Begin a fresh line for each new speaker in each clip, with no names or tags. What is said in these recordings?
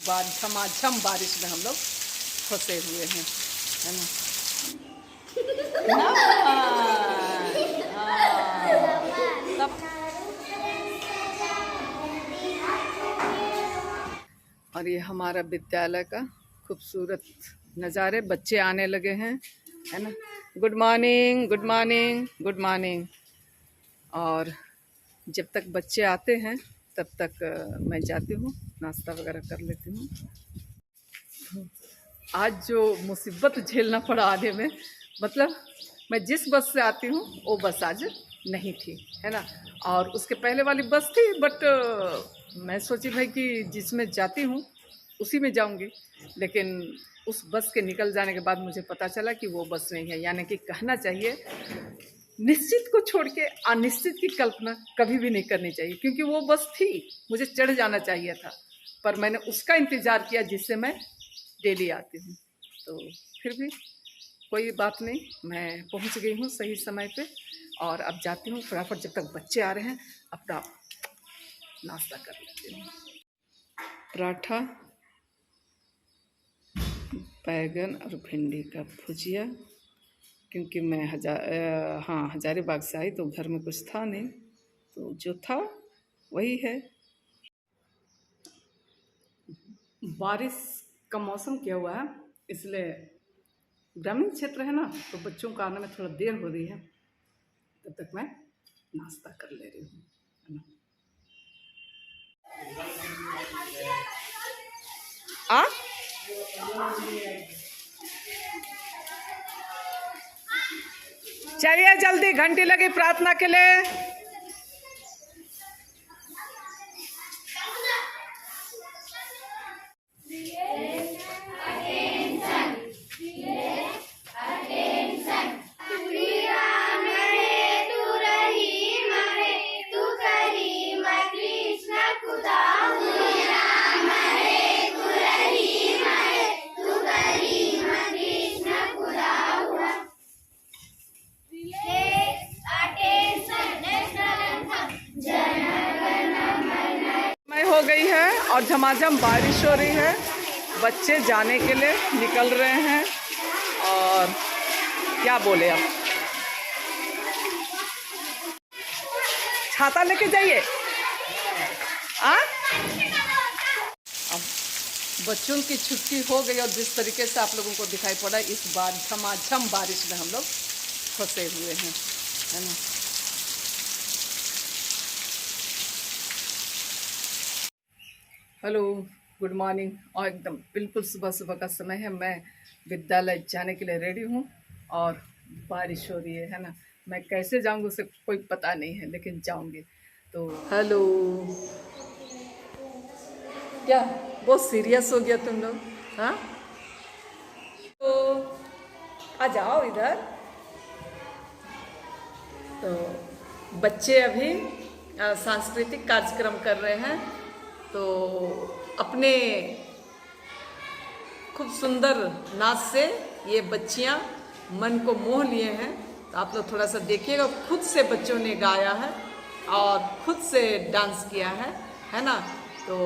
बार झमाझम बारिश में हम लोग फंसे हुए हैं, है ना। तब और ये हमारा विद्यालय का खूबसूरत नज़ारे, बच्चे आने लगे हैं, है ना। Good morning, good morning, good morning. और जब तक बच्चे आते हैं तब तक मैं जाती हूँ, नाश्ता वगैरह कर लेती हूँ। आज जो मुसीबत झेलना पड़ा आने में, मतलब मैं जिस बस से आती हूँ वो बस आज नहीं थी, है ना। और उसके पहले वाली बस थी, बट मैं सोची भाई कि जिसमें जाती हूँ उसी में जाऊँगी, लेकिन उस बस के निकल जाने के बाद मुझे पता चला कि वो बस नहीं है। यानी कि कहना चाहिए निश्चित को छोड़ के अनिश्चित की कल्पना कभी भी नहीं करनी चाहिए, क्योंकि वो बस थी, मुझे चढ़ जाना चाहिए था, पर मैंने उसका इंतज़ार किया जिससे मैं डेली आती हूँ। तो फिर भी कोई बात नहीं, मैं पहुँच गई हूँ सही समय पे, और अब जाती हूँ फटाफट, जब तक बच्चे आ रहे हैं अपना नाश्ता कर लेती हूँ। पराठा, बैगन और भिंडी का भुजिया, क्योंकि मैं हजारीबाग से आई तो घर में कुछ था नहीं, तो जो था वही है। बारिश का मौसम किया हुआ है, इसलिए ग्रामीण क्षेत्र है ना, तो बच्चों को आने में थोड़ा देर हो रही है, तब तक मैं नाश्ता कर ले रही हूँ, है ना। चलिए जल्दी, घंटी लगी प्रार्थना के लिए। हो गई है और झमाझम बारिश हो रही है, बच्चे जाने के लिए निकल रहे हैं, और क्या बोले अब, छाता लेके जाइए। अब बच्चों की छुट्टी हो गई, और जिस तरीके से आप लोगों को दिखाई पड़ा, इस बार झमाझम बारिश में हम लोग फंसे हुए हैं, है ना। Hello, good morning. और एकदम बिल्कुल सुबह सुबह का समय है, मैं विद्यालय जाने के लिए रेडी हूँ, और बारिश हो रही है ना। मैं कैसे जाऊँगी उसे कोई पता नहीं है, लेकिन जाऊँगी तो। हेलो, क्या बहुत सीरियस हो गया तुम लोग? हाँ, तो आ जाओ इधर। तो बच्चे अभी सांस्कृतिक कार्यक्रम कर रहे हैं, तो अपने खूब सुंदर नाच से ये बच्चियां मन को मोह लिए हैं। तो आप लोग थोड़ा सा देखिएगा, खुद से बच्चों ने गाया है और खुद से डांस किया है ना। तो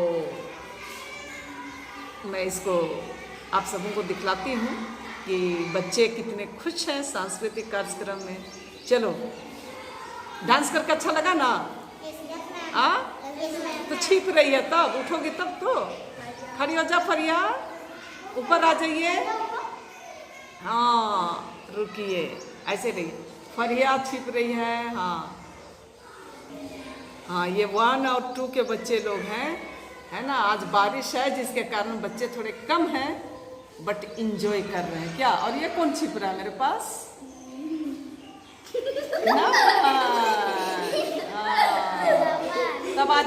मैं इसको आप सबों को दिखलाती हूँ कि बच्चे कितने खुश हैं सांस्कृतिक कार्यक्रम में। चलो, डांस करके अच्छा लगा ना? तो छिप रही है, तब उठोगी तब तो। खड़ी हो जा फरिया, ऊपर आ जाइए। हाँ, रुकिए, ऐसे रहिए। फरिया छिप रही है। हाँ हाँ, ये 1 और 2 के बच्चे लोग हैं, है ना। आज बारिश है जिसके कारण बच्चे थोड़े कम हैं, बट इंजॉय कर रहे हैं। क्या? और ये कौन छिप रहा है मेरे पास? तब आज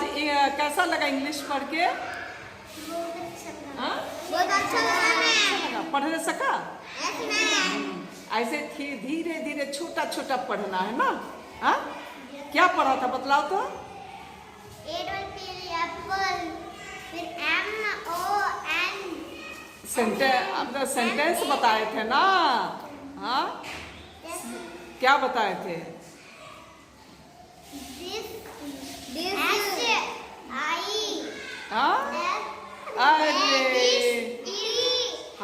कैसा लगा इंग्लिश पढ़ के?
बहुत अच्छा लगा।
पढ़ने सका? ऐसे धीरे धीरे छोटा छोटा पढ़ना है ना। हाँ, क्या पढ़ा था बतलाओ तो। सेंटेंस बताए थे ना। हाँ, क्या बताए थे? हाँ, अरे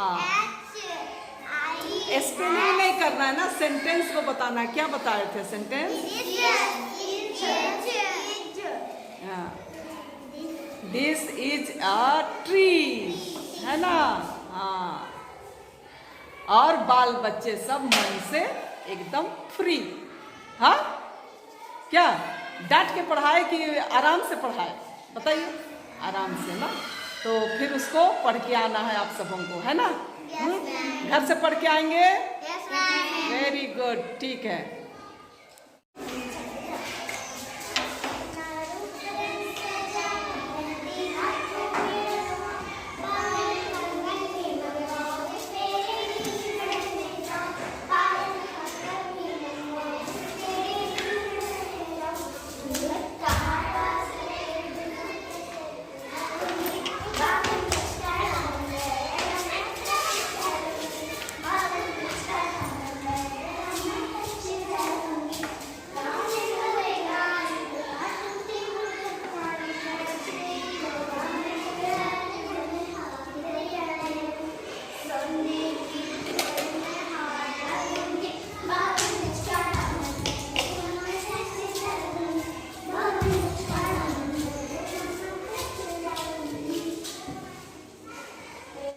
हाँ, स्पेलिंग नहीं करना है ना, सेंटेंस को बताना है। क्या बता रहे थे sentence? This is a tree, है ना। हाँ, और बाल बच्चे सब मन से एकदम फ्री। हाँ, क्या डांट के पढ़ाए कि आराम से पढ़ाए? बताइए, आराम से ना। तो फिर उसको पढ़ के आना है आप सबों को, है ना। घर से पढ़ के आएंगे। वेरी गुड, ठीक है।